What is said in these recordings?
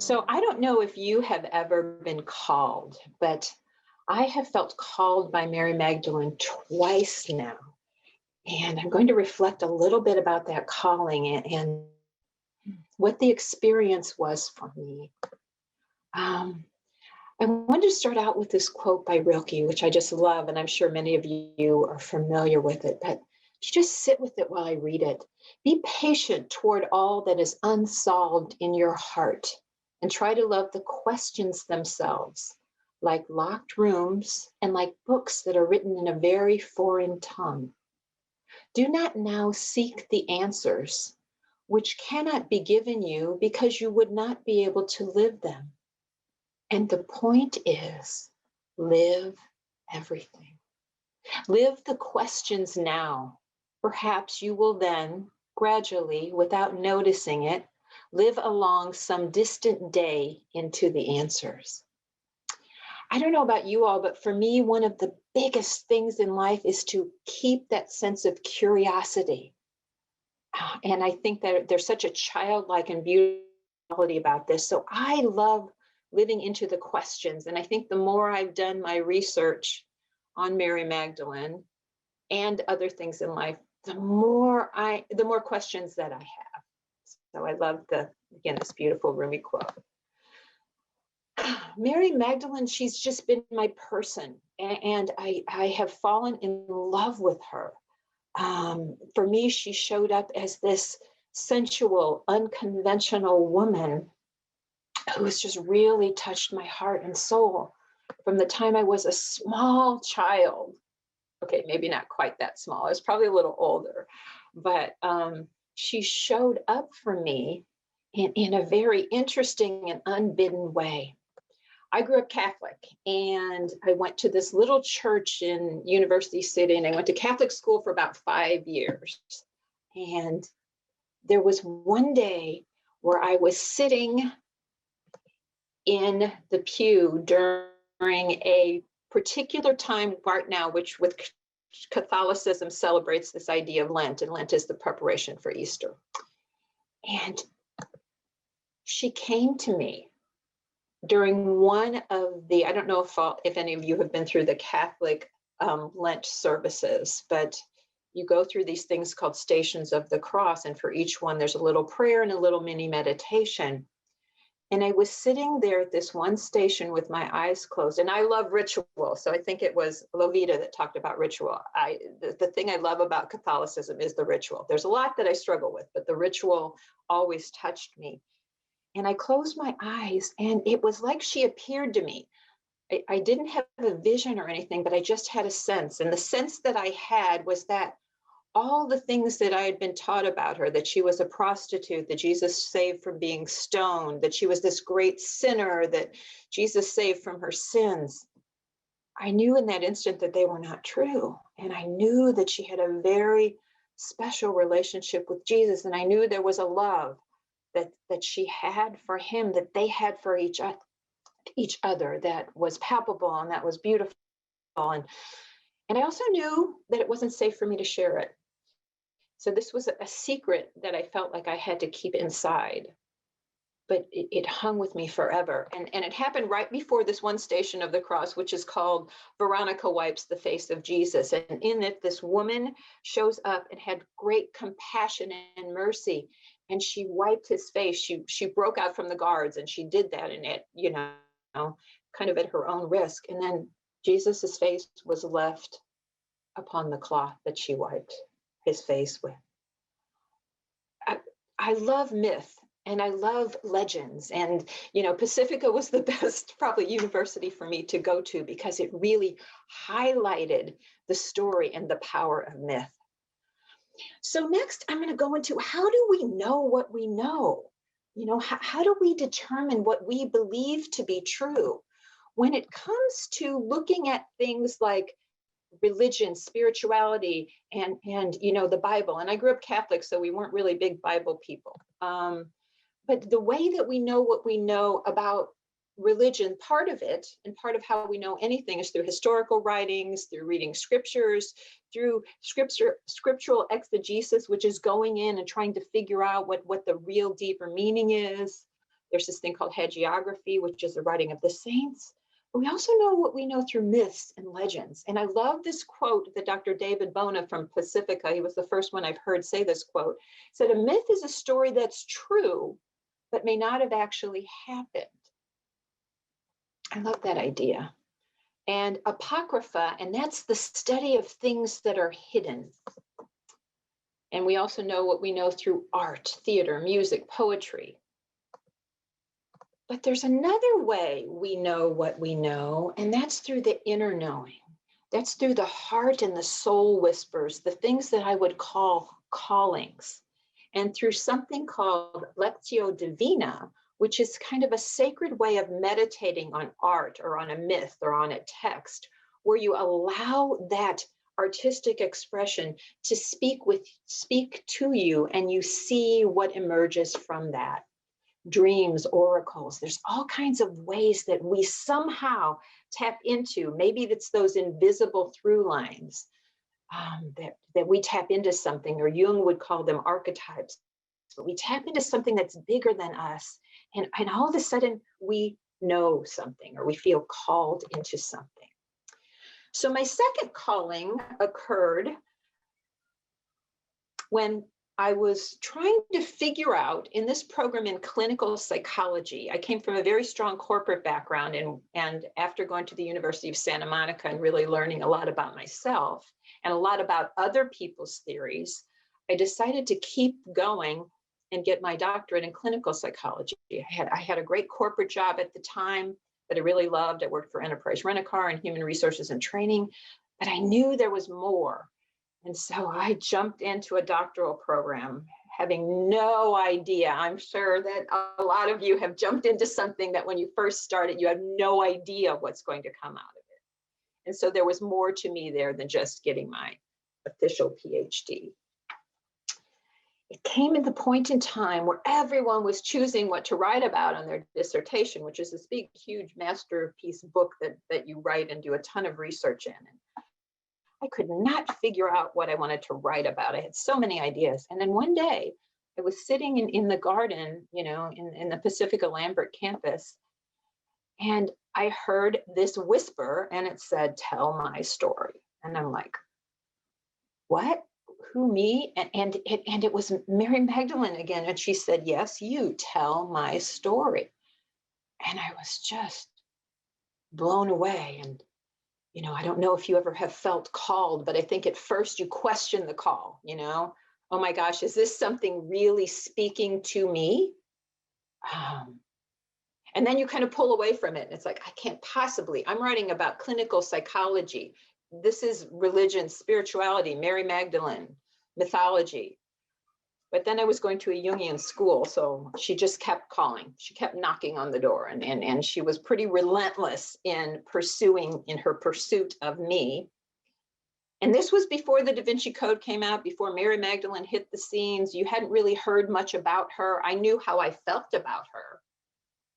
So I don't know if you have ever been called, but I have felt called by Mary Magdalene twice now. And I'm going to reflect a little bit about that calling and what the experience was for me. I wanted to start out with this quote by Rilke, which I just love, and I'm sure many of you are familiar with it, but just sit with it while I read it. Be patient toward all that is unsolved in your heart, and try to love the questions themselves, like locked rooms and like books that are written in a very foreign tongue. Do not now seek the answers, which cannot be given you because you would not be able to live them. And the point is, live everything. Live the questions now. Perhaps you will then, gradually, without noticing it, live along some distant day into the answers. I don't know about you all, but for me, one of the biggest things in life is to keep that sense of curiosity. And I think that there's such a childlike and beautiful quality about this. So I love living into the questions. And I think the more I've done my research on Mary Magdalene and other things in life, the more questions that I have. So I love this beautiful Rumi quote. Mary Magdalene, she's just been my person. And I have fallen in love with her. For me, she showed up as this sensual, unconventional woman who has just really touched my heart and soul from the time I was a small child. Okay, maybe not quite that small. I was probably a little older, but she showed up for me in a very interesting and unbidden way. I grew up Catholic, and I went to this little church in University City, and I went to Catholic school for about 5 years. And there was one day where I was sitting in the pew during a particular time right now, which with Catholicism celebrates this idea of Lent, and Lent is the preparation for Easter. And she came to me during one of the, I don't know if any of you have been through the Catholic Lent services, but you go through these things called Stations of the Cross, and for each one there's a little prayer and a little mini meditation. And I was sitting there at this one station with my eyes closed, and I love ritual. So I think it was Lovita that talked about ritual. The thing I love about Catholicism is the ritual. There's a lot that I struggle with, but the ritual always touched me. And I closed my eyes, and it was like she appeared to me. I didn't have a vision or anything, but I just had a sense. And the sense that I had was that all the things that I had been taught about her, that she was a prostitute, that Jesus saved from being stoned, that she was this great sinner, that Jesus saved from her sins, I knew in that instant that they were not true. And I knew that she had a very special relationship with Jesus. And I knew there was a love that she had for him, that they had for each other, that was palpable and that was beautiful. And I also knew that it wasn't safe for me to share it. So this was a secret that I felt like I had to keep inside, but it hung with me forever. And it happened right before this one Station of the Cross, which is called Veronica Wipes the Face of Jesus. And in it, this woman shows up and had great compassion and mercy. And she wiped his face. She broke out from the guards, and she did that in it, kind of at her own risk. And then Jesus's face was left upon the cloth that she wiped his face with. I love myth and I love legends, and Pacifica was the best probably university for me to go to because it really highlighted the story and the power of myth. So next I'm going to go into, how do we know what we know? How do we determine what we believe to be true when it comes to looking at things like religion, spirituality, and the Bible? And I grew up Catholic, so we weren't really big Bible people. But the way that we know what we know about religion, part of it, and part of how we know anything, is through historical writings, through reading scriptures, through scriptural exegesis, which is going in and trying to figure out what the real deeper meaning is. There's this thing called hagiography, which is the writing of the saints. But we also know what we know through myths and legends. And I love this quote that Dr. David Bona from Pacifica, he was the first one I've heard say this quote, said, "A myth is a story that's true, but may not have actually happened." I love that idea. And apocrypha, and that's the study of things that are hidden. And we also know what we know through art, theater, music, poetry. But there's another way we know what we know, and that's through the inner knowing. That's through the heart and the soul whispers, the things that I would call callings. And through something called Lectio Divina, which is kind of a sacred way of meditating on art or on a myth or on a text, where you allow that artistic expression to speak to you, and you see what emerges from that. Dreams, oracles, there's all kinds of ways that we somehow tap into. Maybe it's those invisible through lines that we tap into something, or Jung would call them archetypes. But we tap into something that's bigger than us, and all of a sudden we know something, or we feel called into something. So my second calling occurred when I was trying to figure out, in this program in clinical psychology, I came from a very strong corporate background, and after going to the University of Santa Monica and really learning a lot about myself and a lot about other people's theories, I decided to keep going and get my doctorate in clinical psychology. I had a great corporate job at the time that I really loved. I worked for Enterprise Rent-A-Car and Human Resources and Training, but I knew there was more. And so I jumped into a doctoral program, having no idea. I'm sure that a lot of you have jumped into something that when you first started, you have no idea what's going to come out of it. And so there was more to me there than just getting my official PhD. It came at the point in time where everyone was choosing what to write about on their dissertation, which is this big, huge masterpiece book that you write and do a ton of research in. And I could not figure out what I wanted to write about. I had so many ideas. And then one day I was sitting in the garden, in the Pacifica Lambert campus, and I heard this whisper, and it said, "Tell my story." And I'm like, what? Who, me? And it was Mary Magdalene again. And she said, "Yes, you, tell my story." And I was just blown away. And I don't know if you ever have felt called, but I think at first you question the call, oh my gosh, is this something really speaking to me? And then you kind of pull away from it. And it's like, I can't possibly, I'm writing about clinical psychology. This is religion, spirituality, Mary Magdalene, mythology. But then I was going to a Jungian school, so she just kept calling. She kept knocking on the door, and she was pretty relentless in her pursuit of me. And this was before the Da Vinci Code came out, before Mary Magdalene hit the scenes. You hadn't really heard much about her. I knew how I felt about her,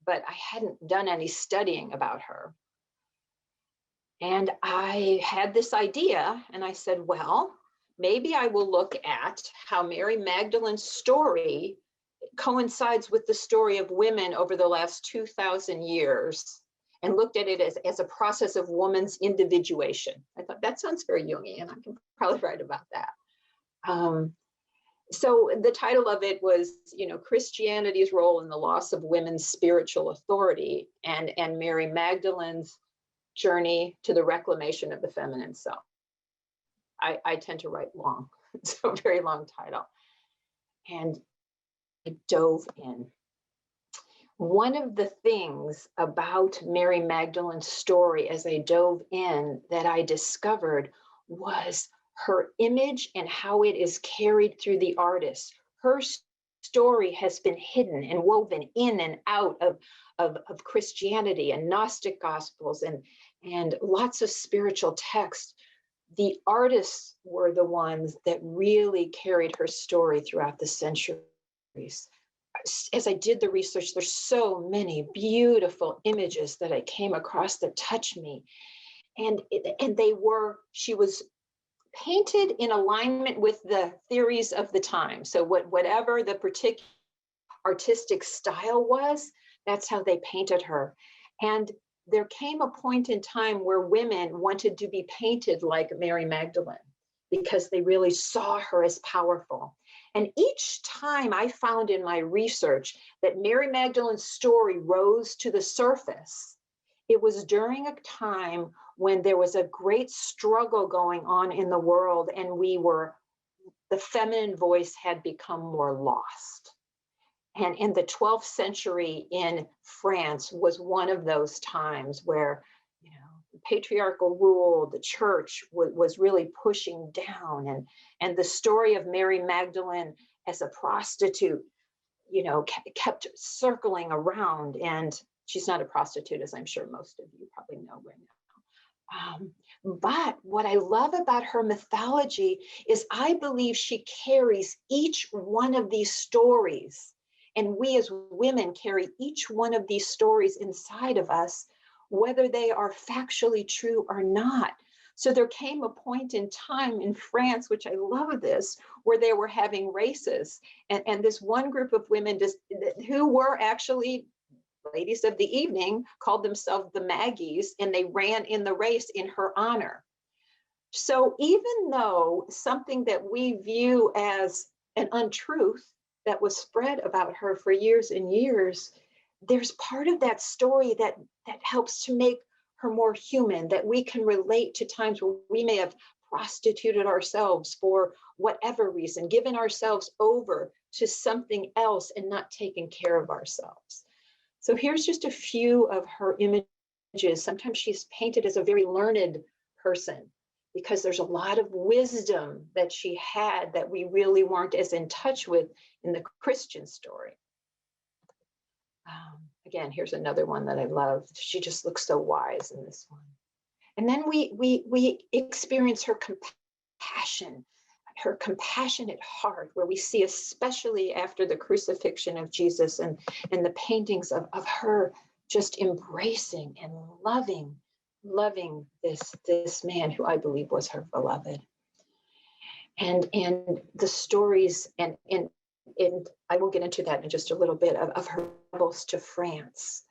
but I hadn't done any studying about her. And I had this idea, and I said, well, maybe I will look at how Mary Magdalene's story coincides with the story of women over the last 2,000 years, and looked at it as a process of woman's individuation. I thought that sounds very Jungian. I can probably write about that. So the title of it was, Christianity's role in the loss of women's spiritual authority, and Mary Magdalene's journey to the reclamation of the feminine self. I tend to write long, so a very long title. And I dove in. One of the things about Mary Magdalene's story as I dove in that I discovered was her image and how it is carried through the artist. Her story has been hidden and woven in and out of Christianity and Gnostic Gospels and lots of spiritual texts. The artists were the ones that really carried her story throughout the centuries. As I did the research, there's so many beautiful images that I came across that touched me. And she was painted in alignment with the theories of the time. So whatever the particular artistic style was, That's how they painted her. And there came a point in time where women wanted to be painted like Mary Magdalene because they really saw her as powerful. And each time I found in my research that Mary Magdalene's story rose to the surface, it was during a time when there was a great struggle going on in the world, and the feminine voice had become more lost. And in the 12th century in France was one of those times where, patriarchal rule, the church was really pushing down, and the story of Mary Magdalene as a prostitute, kept circling around. And she's not a prostitute, as I'm sure most of you probably know right now. But what I love about her mythology is I believe she carries each one of these stories. And we as women carry each one of these stories inside of us, whether they are factually true or not. So there came a point in time in France, which I love this, where they were having races. And this one group of women who were actually ladies of the evening called themselves the Maggies, and they ran in the race in her honor. So even though something that we view as an untruth that was spread about her for years and years, there's part of that story that helps to make her more human, that we can relate to times where we may have prostituted ourselves for whatever reason, given ourselves over to something else and not taken care of ourselves. So here's just a few of her images. Sometimes she's painted as a very learned person because there's a lot of wisdom that she had that we really weren't as in touch with in the Christian story. Again, here's another one that I love. She just looks so wise in this one. And then we experience her compassion, her compassionate heart, where we see, especially after the crucifixion of Jesus and the paintings of her just embracing and loving this man who I believe was her beloved. And the stories, and I will get into that in just a little bit, of her travels to France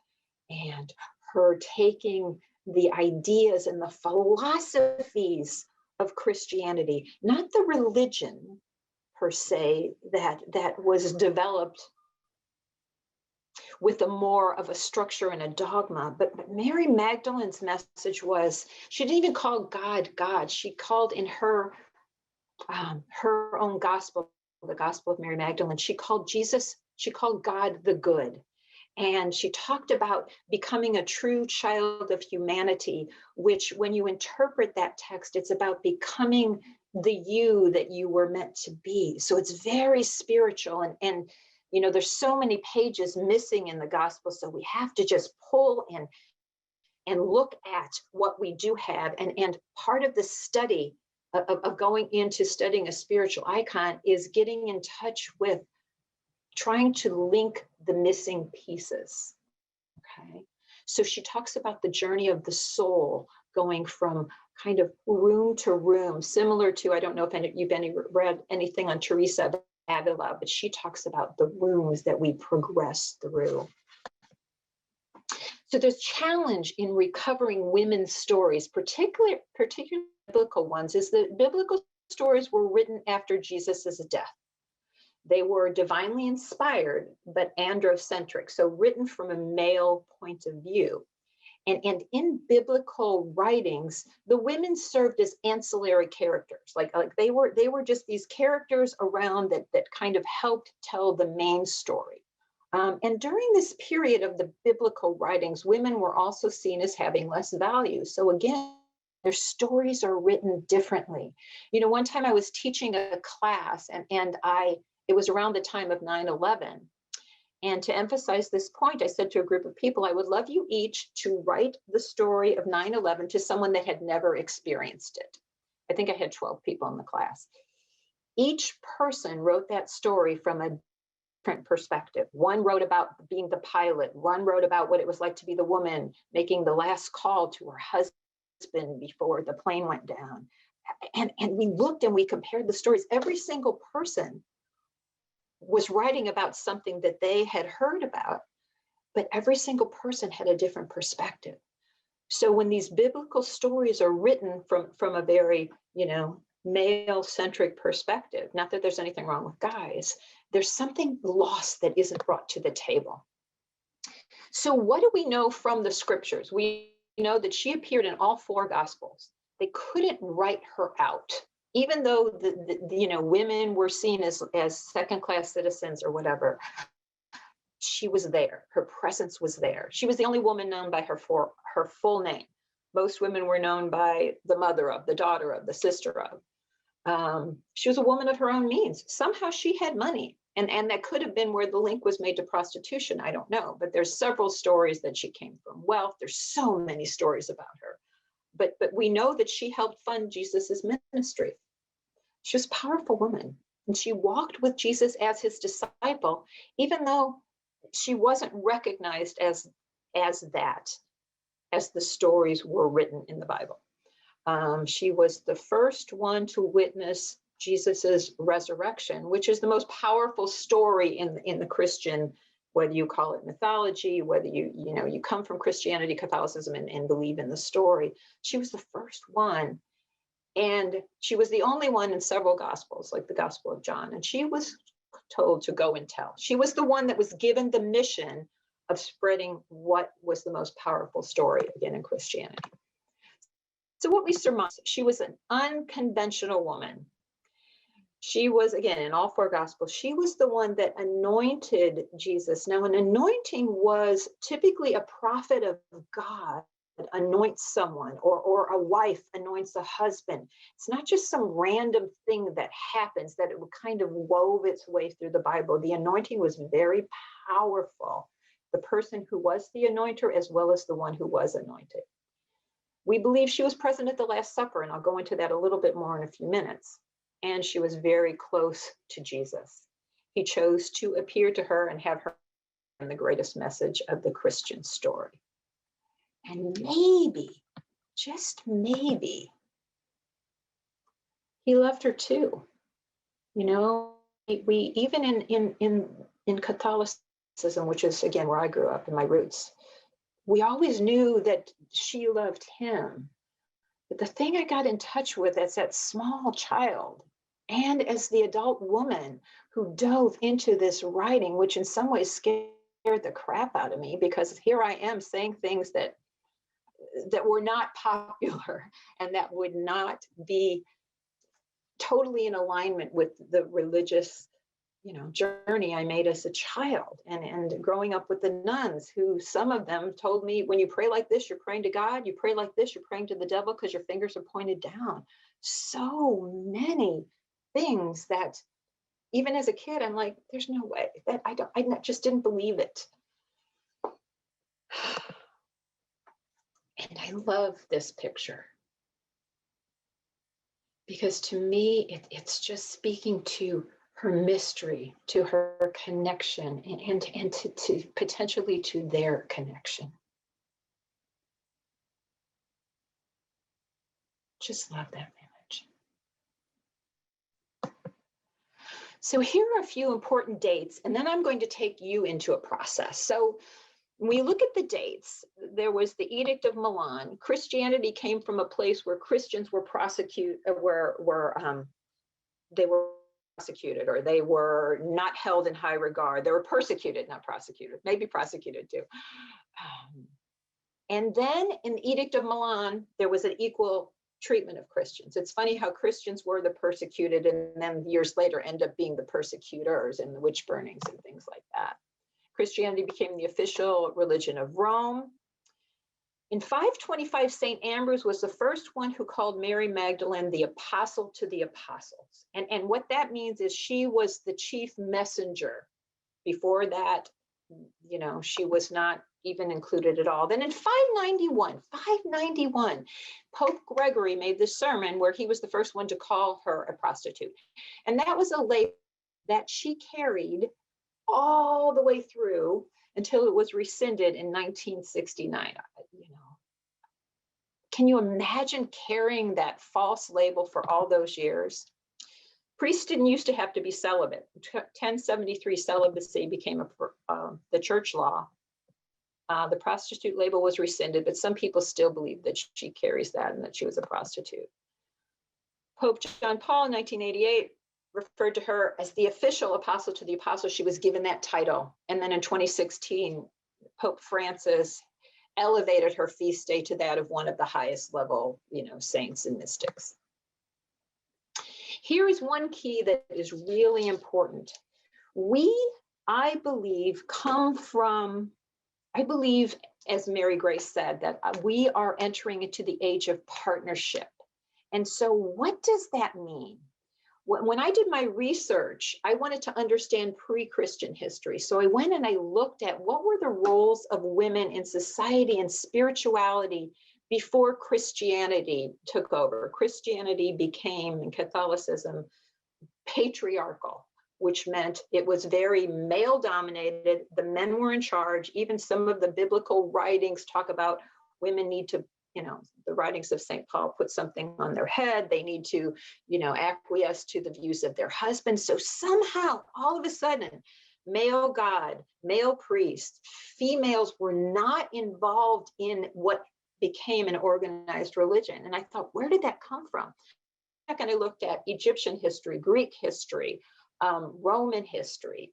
and her taking the ideas and the philosophies of Christianity, not the religion per se that was developed with a more of a structure and a dogma. But Mary Magdalene's message was, she didn't even call God God. She called in her own gospel, the Gospel of Mary Magdalene, she called God the good. And she talked about becoming a true child of humanity, which when you interpret that text, it's about becoming the you that you were meant to be. So it's very spiritual. And there's so many pages missing in the gospel. So we have to just pull and look at what we do have. And part of the study of going into studying a spiritual icon is getting in touch with trying to link the missing pieces. Okay, so she talks about the journey of the soul going from kind of room to room, similar to, I don't know if you've read anything on Teresa of Avila, but she talks about the rooms that we progress through. So there's challenge in recovering women's stories, particularly biblical ones, is that biblical stories were written after Jesus's death. They were divinely inspired, but androcentric, so written from a male point of view. And in biblical writings, the women served as ancillary characters. Like they were just these characters around that kind of helped tell the main story. And during this period of the biblical writings, women were also seen as having less value. So again, their stories are written differently. One time I was teaching a class, and it was around the time of 9/11. And to emphasize this point, I said to a group of people, I would love you each to write the story of 9/11 to someone that had never experienced it. I think I had 12 people in the class. Each person wrote that story from a different perspective. One wrote about being the pilot. One wrote about what it was like to be the woman making the last call to her husband before the plane went down. And we looked and we compared the stories. Every single person was writing about something that they had heard about. but every single person had a different perspective. So when these biblical stories are written from a very, male-centric perspective, not that there's anything wrong with guys, there's something lost that isn't brought to the table. So what do we know from the scriptures? We know that she appeared in all 4 gospels. They couldn't write her out, even though the women were seen as second-class citizens or whatever. She was there. Her presence was there. She was the only woman known by her full name. Most women were known by the mother of, the daughter of, the sister of. She was a woman of her own means. Somehow she had money. And that could have been where the link was made to prostitution. I don't know. But there's several stories that she came from wealth. There's so many stories about her. But we know that she helped fund Jesus's ministry. She was a powerful woman. And she walked with Jesus as his disciple, even though she wasn't recognized as that, as the stories were written in the Bible. She was the first one to witness Jesus's resurrection, which is the most powerful story in the Christian, whether you call it mythology, whether you come from Christianity, Catholicism, and believe in the story. She was the first one. And she was the only one in several gospels, like the Gospel of John. And she was told to go and tell. She was the one that was given the mission of spreading what was the most powerful story, again, in Christianity. So what we surmise, she was an unconventional woman. She was, again, in all 4 gospels, she was the one that anointed Jesus. Now, an anointing was typically a prophet of God anoints someone, or a wife anoints a husband. It's not just some random thing that happens, that it would kind of wove its way through the Bible. The anointing was very powerful. The person who was the anointer as well as the one who was anointed. We believe she was present at the Last Supper, and I'll go into that a little bit more in a few minutes. And she was very close to Jesus. He chose to appear to her and have her in the greatest message of the Christian story. And maybe, just maybe, he loved her too. We even in Catholicism, which is, again, where I grew up in my roots, we always knew that she loved him. But the thing I got in touch with as that small child and as the adult woman who dove into this writing, which in some ways scared the crap out of me, because here I am saying things that were not popular and that would not be totally in alignment with the religious, journey I made as a child, and growing up with the nuns, who some of them told me, when you pray like this, you're praying to God. You pray like this, you're praying to the devil because your fingers are pointed down. So many things that even as a kid, I'm like, there's no way that I just didn't believe it. And I love this picture because to me, it's just speaking to her mystery, to her connection, and to potentially to their connection. Just love that image. So here are a few important dates, and then I'm going to take you into a process. So when we look at the dates, there was the Edict of Milan. Christianity came from a place where Christians were prosecuted, they were prosecuted, or they were not held in high regard. They were persecuted, not prosecuted, maybe prosecuted too. And then in the Edict of Milan, there was an equal treatment of Christians. It's funny how Christians were the persecuted, and then years later end up being the persecutors in the witch burnings and things like that. Christianity became the official religion of Rome. In 525, St. Ambrose was the first one who called Mary Magdalene the apostle to the apostles. And what that means is she was the chief messenger. Before that, she was not even included at all. Then in 591, Pope Gregory made this sermon where he was the first one to call her a prostitute. And that was a label that she carried all the way through until it was rescinded in 1969. Can you imagine carrying that false label for all those years? Priests didn't used to have to be celibate. 1073 celibacy became the church law. The prostitute label was rescinded, but some people still believe that she carries that and that she was a prostitute. Pope John Paul in 1988 referred to her as the official apostle to the apostles. She was given that title. And then in 2016, Pope Francis elevated her feast day to that of one of the highest level, saints and mystics. Here is one key that is really important. I believe, as Mary Grace said, that we are entering into the age of partnership. And so what does that mean? When I did my research, I wanted to understand pre-Christian history. So I went and I looked at what were the roles of women in society and spirituality before Christianity took over. Christianity became, in Catholicism, patriarchal, which meant it was very male dominated. The men were in charge. Even some of the biblical writings talk about women need to, the writings of St. Paul put something on their head. They need to, acquiesce to the views of their husbands. So somehow, all of a sudden, male God, male priest, females were not involved in what became an organized religion. And I thought, where did that come from? And I looked at Egyptian history, Greek history, Roman history,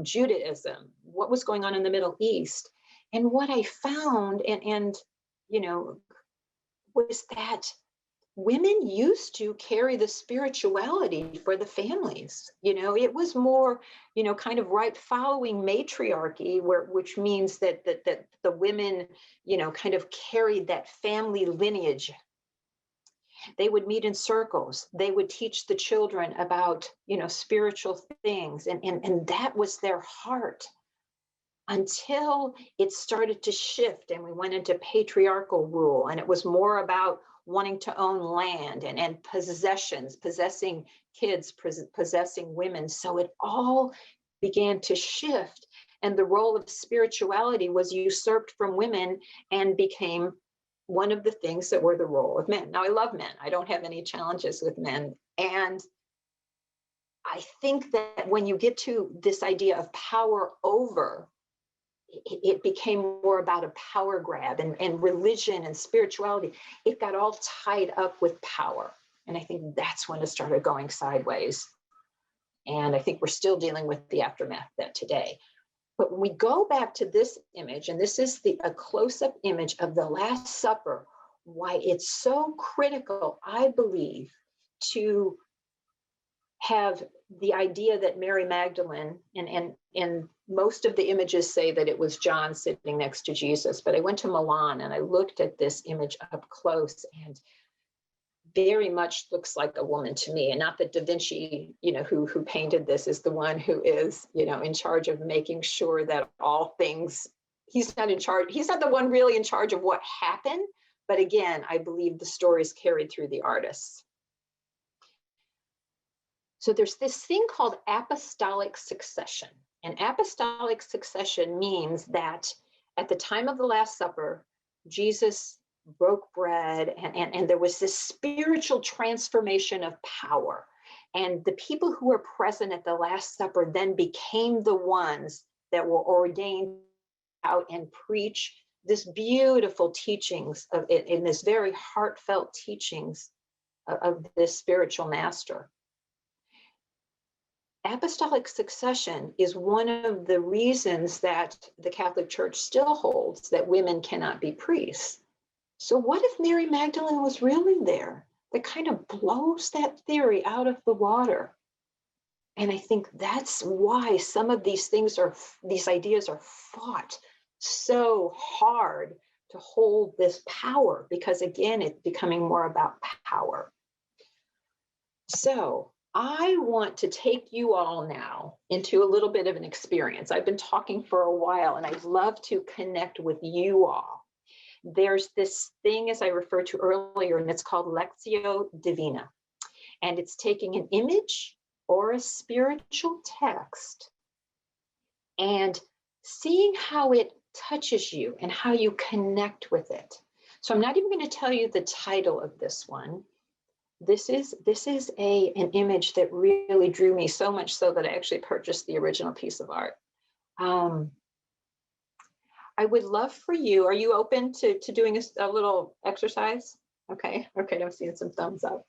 Judaism, what was going on in the Middle East. And what I found was that women used to carry the spirituality for the families. It was more, kind of right following matriarchy, which means that the women, kind of carried that family lineage. They would meet in circles. They would teach the children about, spiritual things. And that was their heart until it started to shift and we went into patriarchal rule. And it was more about wanting to own land and possessions, possessing kids, possessing women. So it all began to shift. And the role of spirituality was usurped from women and became one of the things that were the role of men. Now, I love men. I don't have any challenges with men. And I think that when you get to this idea of power over, it became more about a power grab and religion and spirituality. It got all tied up with power. And I think that's when it started going sideways. And I think we're still dealing with the aftermath of that today. But when we go back to this image, and this is a close-up image of the Last Supper, why it's so critical, I believe, to have the idea that Mary Magdalene, and most of the images say that it was John sitting next to Jesus, but I went to Milan and I looked at this image up close and very much looks like a woman to me. And not that Da Vinci, who painted this, is the one who is, in charge of making sure that all things, he's not in charge. He's not the one really in charge of what happened. But again, I believe the story is carried through the artists. So there's this thing called apostolic succession. And apostolic succession means that at the time of the Last Supper, Jesus broke bread and there was this spiritual transformation of power. And the people who were present at the Last Supper then became the ones that were ordained out and preach this beautiful teachings of it, in this very heartfelt teachings of this spiritual master. Apostolic succession is one of the reasons that the Catholic Church still holds that women cannot be priests. So what if Mary Magdalene was really there? That kind of blows that theory out of the water. And I think that's why some of these ideas are fought so hard to hold this power, because again, it's becoming more about power. So I want to take you all now into a little bit of an experience. I've been talking for a while and I'd love to connect with you all. There's this thing, as I referred to earlier, and it's called Lectio Divina. And it's taking an image or a spiritual text and seeing how it touches you and how you connect with it. So I'm not even going to tell you the title of this one. This is an image that really drew me, so much so that I actually purchased the original piece of art. I would love for you, are you open to doing a little exercise? Okay, okay, I'm seeing some thumbs up.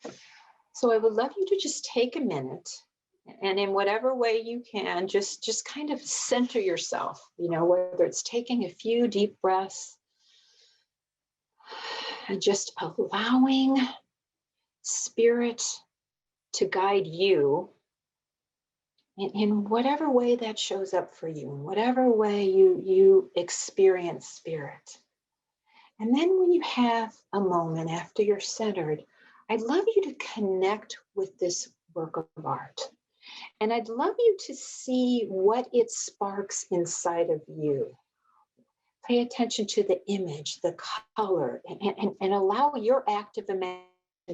So I would love you to just take a minute, and in whatever way you can, just kind of center yourself, you know, whether it's taking a few deep breaths and just allowing spirit to guide you in whatever way that shows up for you, in whatever way you experience spirit. And then when you have a moment after you're centered, I'd love you to connect with this work of art. And I'd love you to see what it sparks inside of you. Pay attention to the image, the color, and allow your active imagination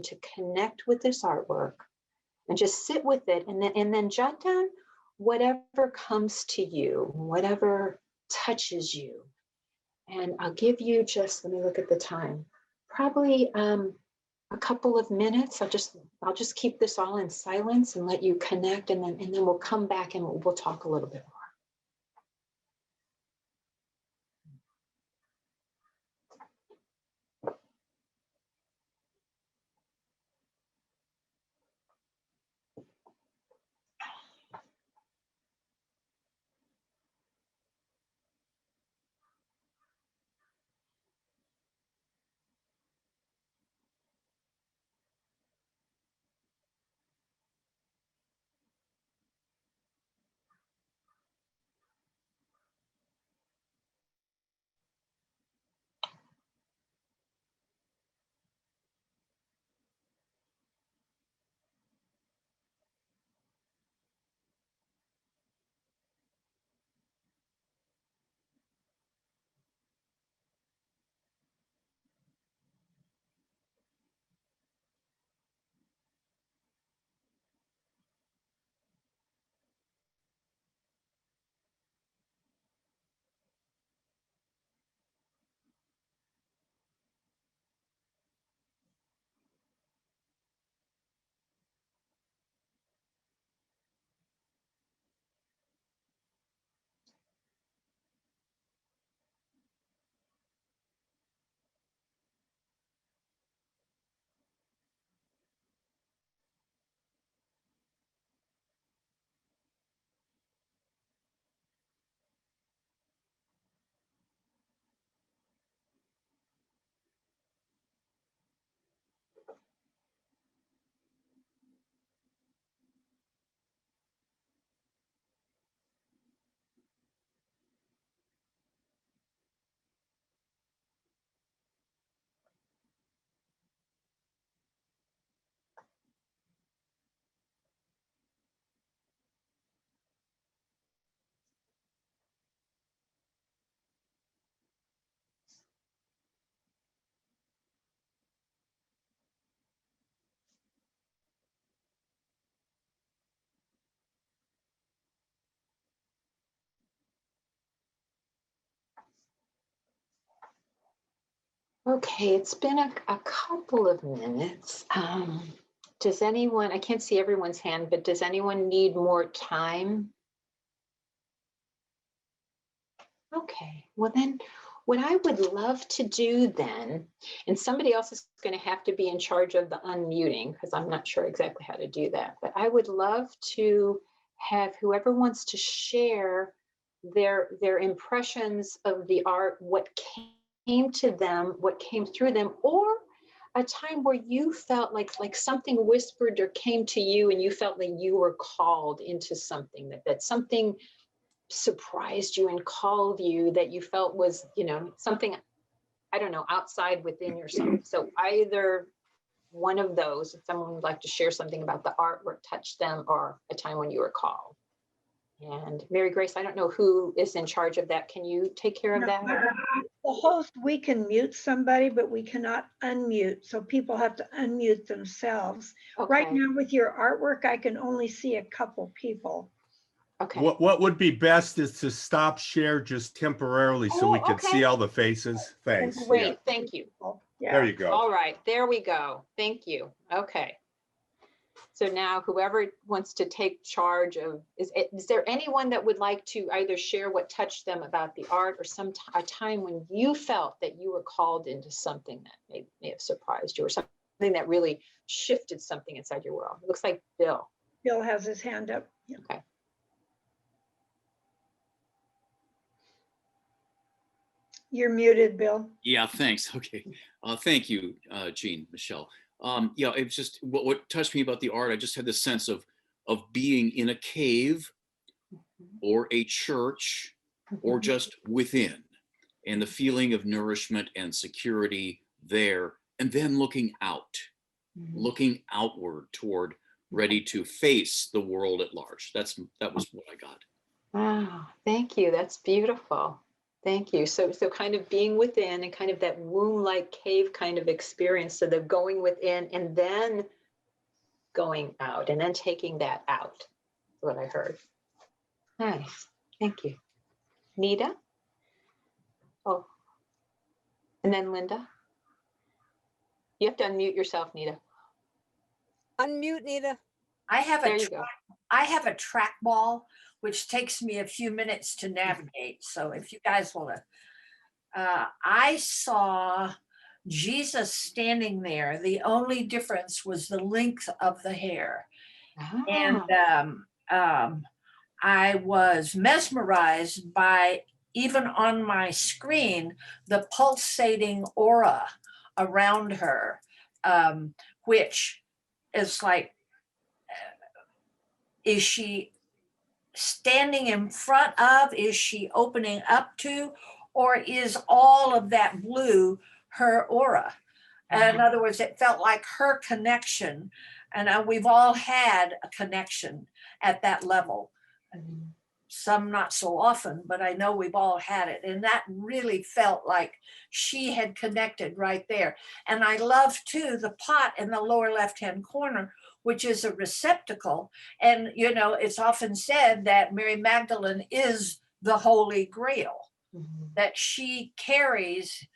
to connect with this artwork and just sit with it, and then jot down whatever comes to you, whatever touches you. And I'll give you just, let me look at the time, probably a couple of minutes. I'll just keep this all in silence and let you connect, and then we'll come back and we'll talk a little bit more. Okay, it's been a couple of minutes. Does anyone, I can't see everyone's hand, but does anyone need more time? Okay, well then, what I would love to do then, and somebody else is going to have to be in charge of the unmuting because I'm not sure exactly how to do that, but I would love to have whoever wants to share their impressions of the art, what came to them, what came through them, or a time where you felt like something whispered or came to you and you felt like you were called into something, that something surprised you and called you that you felt was, you know, something, I don't know, outside within yourself. So either one of those, if someone would like to share something about the art where it touched them, or a time when you were called. And Mary Grace, I don't know who is in charge of that. Can you take care of that? The host, we can mute somebody, but we cannot unmute. So people have to unmute themselves. Okay. Right now with your artwork, I can only see a couple people. Okay. What would be best is to stop share just temporarily so we can see all the faces. Thanks. Great, Yeah. thank you. Yeah. There you go. All right, there we go. Thank you. Okay. So now whoever wants to take charge of, is there anyone that would like to either share what touched them about the art, or a time when you felt that you were called into something that may have surprised you, or something that really shifted something inside your world? It looks like Bill. Bill has his hand up. Yeah. Okay. You're muted, Bill. Yeah, thanks. Okay. Thank you, Jeanne, Michele. Yeah, it's just what touched me about the art. I just had this sense of being in a cave or a church or just within, and the feeling of nourishment and security there, and then looking out, looking outward toward ready to face the world at large. That was what I got. Wow, thank you. That's beautiful. Thank you. So kind of being within, and kind of that womb-like cave kind of experience. So the going within and then going out, and then taking that out. Is what I heard. Nice. Thank you. Nita? Oh, and then Linda? You have to unmute yourself, Nita. Unmute, Nita. I have There you go. I have a trackball, which takes me a few minutes to navigate. So if you guys want to, I saw Jesus standing there. The only difference was the length of the hair. And I was mesmerized by, even on my screen, the pulsating aura around her, which is like, is she standing in front of, is she opening up to, or is all of that blue her aura? In other words, it felt like her connection, and we've all had a connection at that level. Some not so often, but I know we've all had it, and that really felt like she had connected right there. And I love too the pot in the lower left-hand corner, which is a receptacle. And you know, it's often said that Mary Magdalene is the Holy Grail, that she carries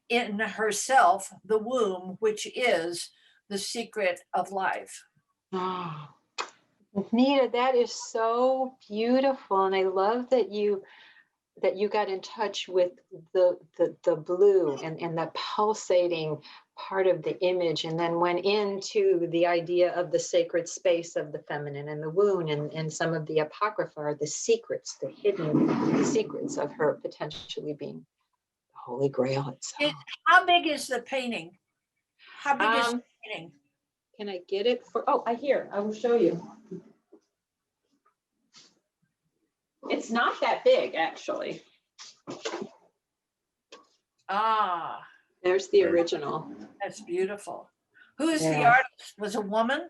in herself the womb, which is the secret of life. Oh, Nita, that is so beautiful. And I love that you got in touch with the blue and the pulsating part of the image, and then went into the idea of the sacred space of the feminine and the womb, and some of the apocrypha are the secrets, the hidden secrets of her potentially being the Holy Grail itself. How big is the painting? How big is the painting? Can I get it for, oh, I will show you. It's not that big, actually. Ah, There's the original. that's beautiful. Who is the Yeah. artist? Was a woman?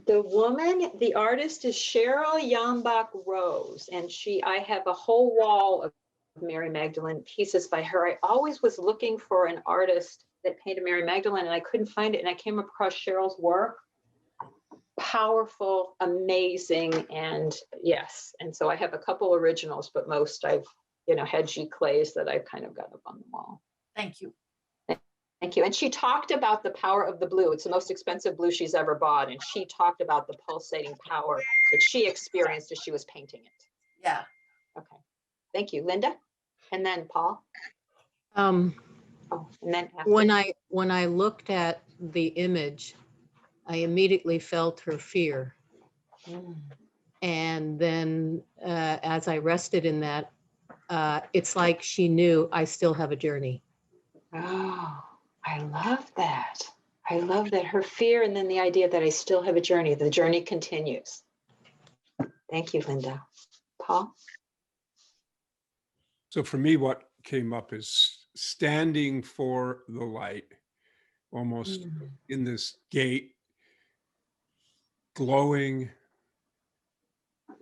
The woman, the artist is Cheryl Yambach Rose, and I have a whole wall of Mary Magdalene pieces by her. I always was looking for an artist that painted Mary Magdalene, and I couldn't find it, and I came across Cheryl's work. Powerful, amazing, and yes. And so I have a couple originals, but most I've, had G clays that I've kind of got up on the wall. Thank you. Thank you. And she talked about the power of the blue. It's the most expensive blue she's ever bought. And she talked about the pulsating power that she experienced as she was painting it. Yeah. Okay. Thank you. Linda? And then Paul? Um, Oh, and then after. when I looked at the image, I immediately felt her fear. And then as I rested in that, it's like she knew I still have a journey. Oh, I love that. I love that, her fear, and then the idea that I still have a journey. The journey continues. Thank you, Linda. Paul? So for me, what came up is standing for the light, almost in this gate, glowing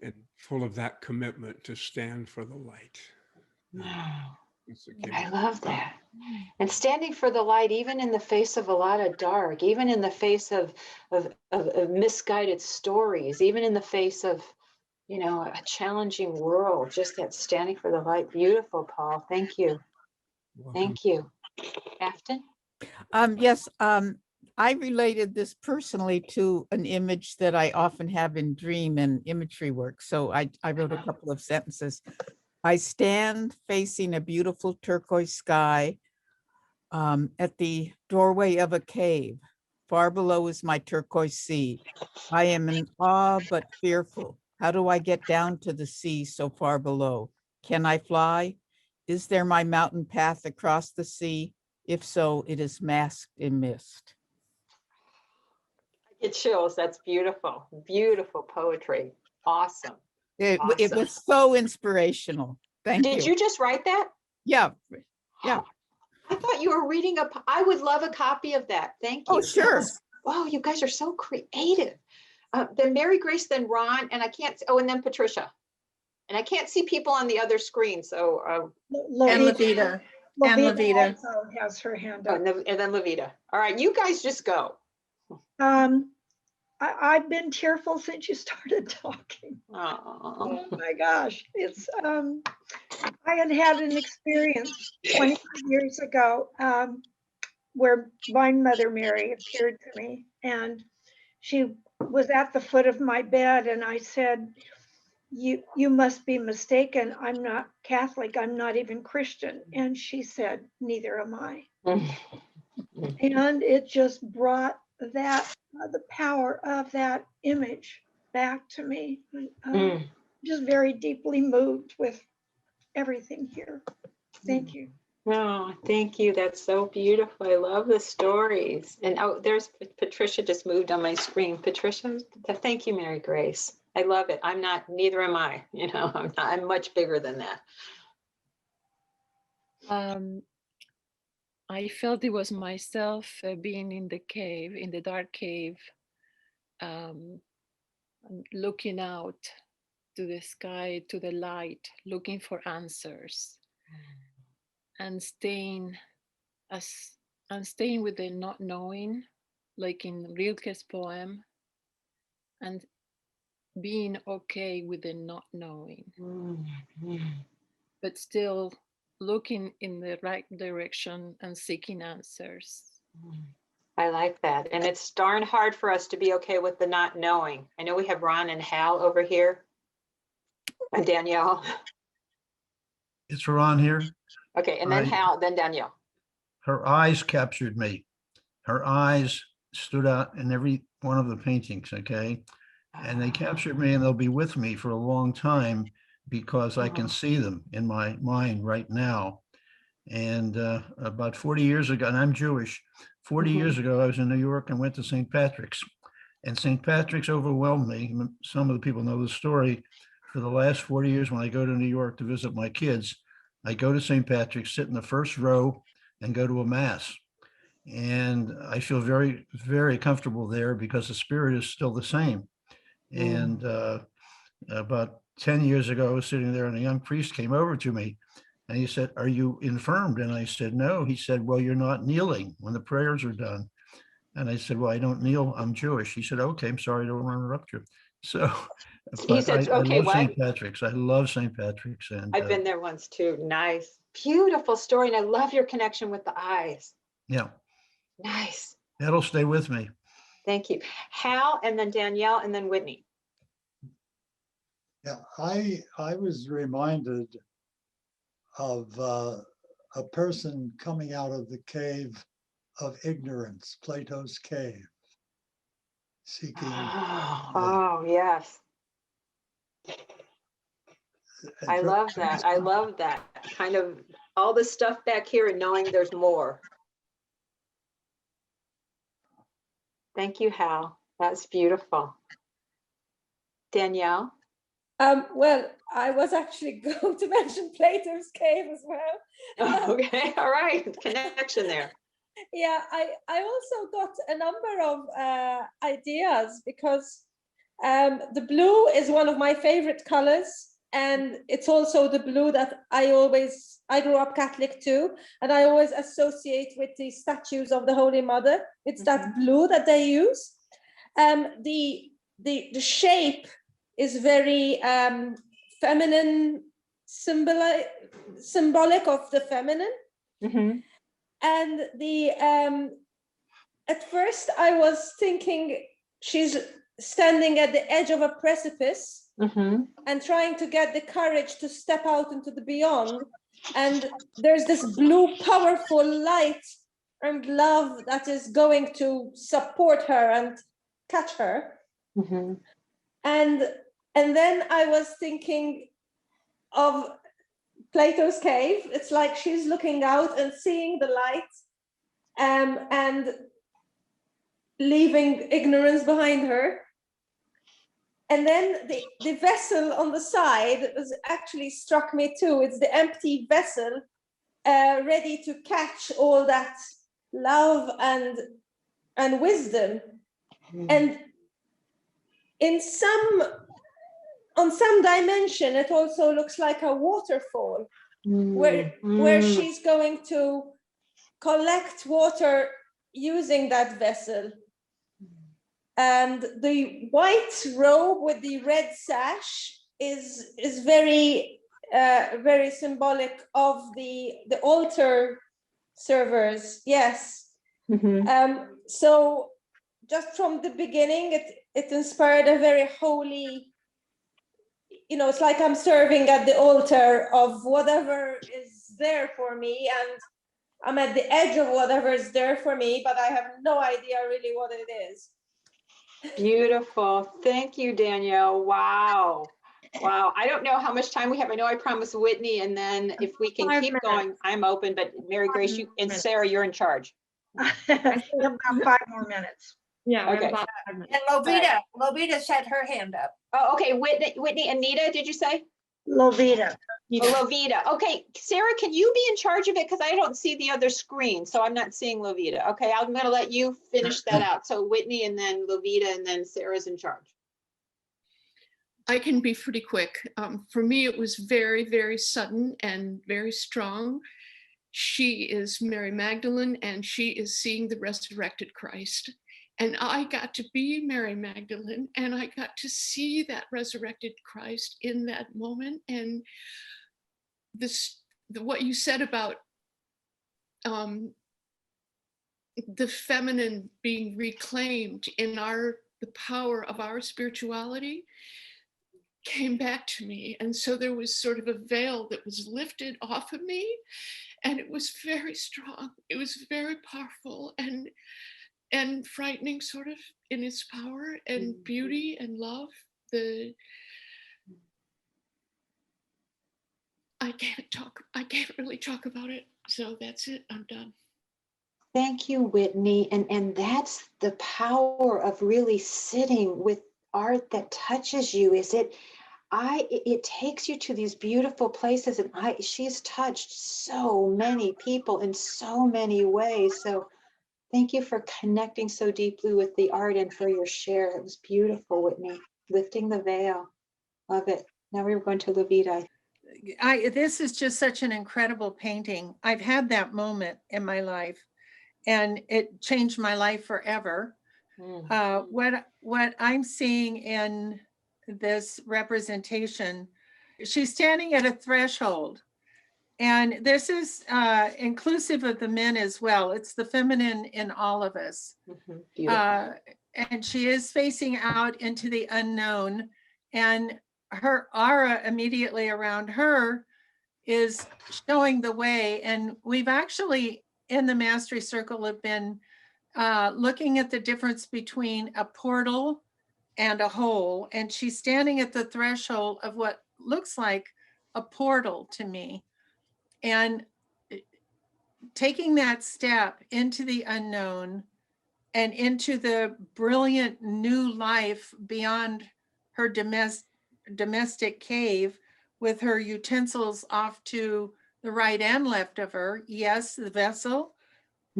and full of that commitment to stand for the light. I love that. And standing for the light, even in the face of a lot of dark, even in the face of misguided stories, even in the face of, a challenging world, just that standing for the light. Beautiful, Paul. Thank you. Welcome. Thank you. Afton? Yes, I related this personally to an image that I often have in dream and imagery work. So I wrote a couple of sentences. I stand facing a beautiful turquoise sky at the doorway of a cave. Far below is my turquoise sea. I am in awe but fearful. How do I get down to the sea so far below? Can I fly? Is there my mountain path across the sea? If so, it is masked in mist. It chills. That's beautiful. Beautiful poetry. Awesome. It Awesome. was so inspirational. Thank you. Did you just write that? Yeah. Yeah. I thought you were reading I would love a copy of that. Thank you. Oh, sure. Wow, you guys are so creative. Then Mary Grace, then Ron, and I can't, and then Patricia. And I can't see people on the other screen, so. And Levita. And Levita. also has her hand Oh, up. and then Levita. All right, you guys just go. I've been tearful since you started talking. Oh my gosh, it's I had an experience 25 years ago where my mother Mary appeared to me, and she was at the foot of my bed, and I said, you must be mistaken. I'm not Catholic. I'm not even Christian. And she said, neither am I. And it just brought that the power of that image back to me. Just very deeply moved with everything here. Thank you. Oh, thank you. That's so beautiful. I love the stories. And there's Patricia just moved on my screen. Patricia, thank you, Mary Grace. I love it. I'm not, neither am I, I'm much bigger than that. I felt it was myself being in the cave, in the dark cave, looking out to the sky, to the light, looking for answers, and staying with the not knowing, like in Rilke's poem, and being okay with the not knowing, but still looking in the right direction and seeking answers. I like that. And it's darn hard for us to be okay with the not knowing. I know we have Ron and Hal over here. And Danielle. It's Ron here. Okay, and then Hal, then Danielle. Her eyes captured me. Her eyes stood out in every one of the paintings, okay? And they captured me, and they'll be with me for a long time because I can see them in my mind right now. And about 40 years ago, and I'm Jewish, 40 years ago, I was in New York and went to St. Patrick's. And St. Patrick's overwhelmed me. Some of the people know the story. For the last 40 years, when I go to New York to visit my kids, I go to St. Patrick's, sit in the first row, and go to a mass. And I feel very, very comfortable there because the spirit is still the same. And about 10 years ago, I was sitting there and a young priest came over to me and he said, "Are you infirmed?" And I said, "No." He said, "Well, you're not kneeling when the prayers are done." And I said, "Well, I don't kneel. I'm Jewish." He said, "Okay, I'm sorry, I don't want to interrupt you." So He said, "Okay, I love what?" St. Patrick's. I love St. Patrick's. And I've been there once too. Nice. Beautiful story. And I love your connection with the eyes. yeah, Nice. that'll stay with me. Thank you. Hal, and then Danielle, and then Whitney. Yeah, I was reminded of a person coming out of the cave of ignorance, Plato's cave, seeking. Oh, yes. I love that. I love that. Kind of all the stuff back here and knowing there's more. Thank you, Hal. That's beautiful. Danielle? Well, I was actually going to mention Plato's cave as well. Oh, okay, all right, connection there. Yeah, I also got a number of ideas because the blue is one of my favorite colors, and it's also the blue that I grew up Catholic too, and I always associate with the statues of the Holy Mother. It's that blue that they use. The shape is very feminine, symbolic of the feminine. And at first I was thinking she's standing at the edge of a precipice and trying to get the courage to step out into the beyond. And there's this blue, powerful light and love that is going to support her and catch her. And then I was thinking of Plato's cave. It's like she's looking out and seeing the light, and leaving ignorance behind her. And then the vessel on the side was actually struck me too. It's the empty vessel, ready to catch all that love and wisdom. And on some dimension, it also looks like a waterfall, where she's going to collect water using that vessel. And the white robe with the red sash is very very symbolic of the altar servers. Yes. So just from the beginning, it inspired a very holy, it's like I'm serving at the altar of whatever is there for me, and I'm at the edge of whatever is there for me, but I have no idea really what it is. Beautiful. Thank you, Danielle. Wow. Wow. I don't know how much time we have. I know I promised Whitney, and then if we can keep going, I'm open, but Mary Grace, you and Sarah, you're in charge. About 5 more minutes. Yeah. Okay. And Lovita set her hand up. Oh, okay. Whitney, Anita, did you say? Lovita. Oh, Lovita. Okay, Sarah, can you be in charge of it? Because I don't see the other screen, so I'm not seeing Lovita. Okay, I'm going to let you finish that out. So Whitney, and then Lovita, and then Sarah's in charge. I can be pretty quick. For me, it was very, very sudden and very strong. She is Mary Magdalene, and she is seeing the resurrected Christ. And I got to be Mary Magdalene, and I got to see that resurrected Christ in that moment. And what you said about the feminine being reclaimed in the power of our spirituality came back to me. And so there was sort of a veil that was lifted off of me, and it was very strong. It was very powerful and frightening, sort of, in its power and beauty and love. I can't really talk about it. So that's it, I'm done. Thank you, Whitney. And that's the power of really sitting with art that touches you. It takes you to these beautiful places, and she's touched so many people in so many ways. So thank you for connecting so deeply with the art and for your share. It was beautiful, Whitney. Lifting the veil. Love it. Now we're going to Lovita. This is just such an incredible painting. I've had that moment in my life, and it changed my life forever. What I'm seeing in this representation, she's standing at a threshold, and this is inclusive of the men as well. It's the feminine in all of us. And she is facing out into the unknown, and her aura immediately around her is showing the way. And we've actually, in the Mastery Circle, have been looking at the difference between a portal and a hole. And she's standing at the threshold of what looks like a portal to me. And taking that step into the unknown and into the brilliant new life beyond her domestic cave, with her utensils off to the right and left of her. Yes, the vessel.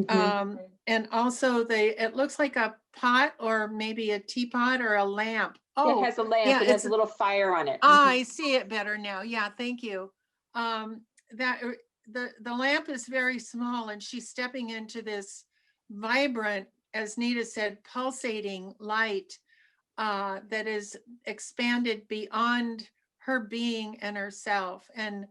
And also it looks like a pot, or maybe a teapot, or a lamp. Oh, it has a lamp. Yeah, it has a little fire on it. I see it better now. Yeah, thank you. That the lamp is very small, and she's stepping into this vibrant, as Nita said, pulsating light that is expanded beyond her being and herself. And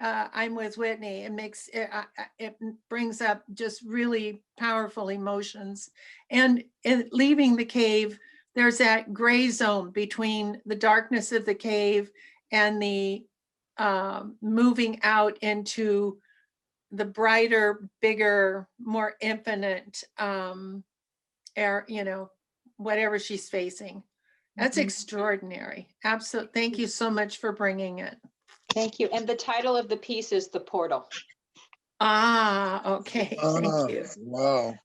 I'm with Whitney. It makes it brings up just really powerful emotions. And in leaving the cave, there's that gray zone between the darkness of the cave and the moving out into the brighter, bigger, more infinite air, whatever she's facing. That's extraordinary. Absolutely. Thank you so much for bringing it. Thank you. And the title of the piece is The Portal. Ah, okay. Thank you. Wow.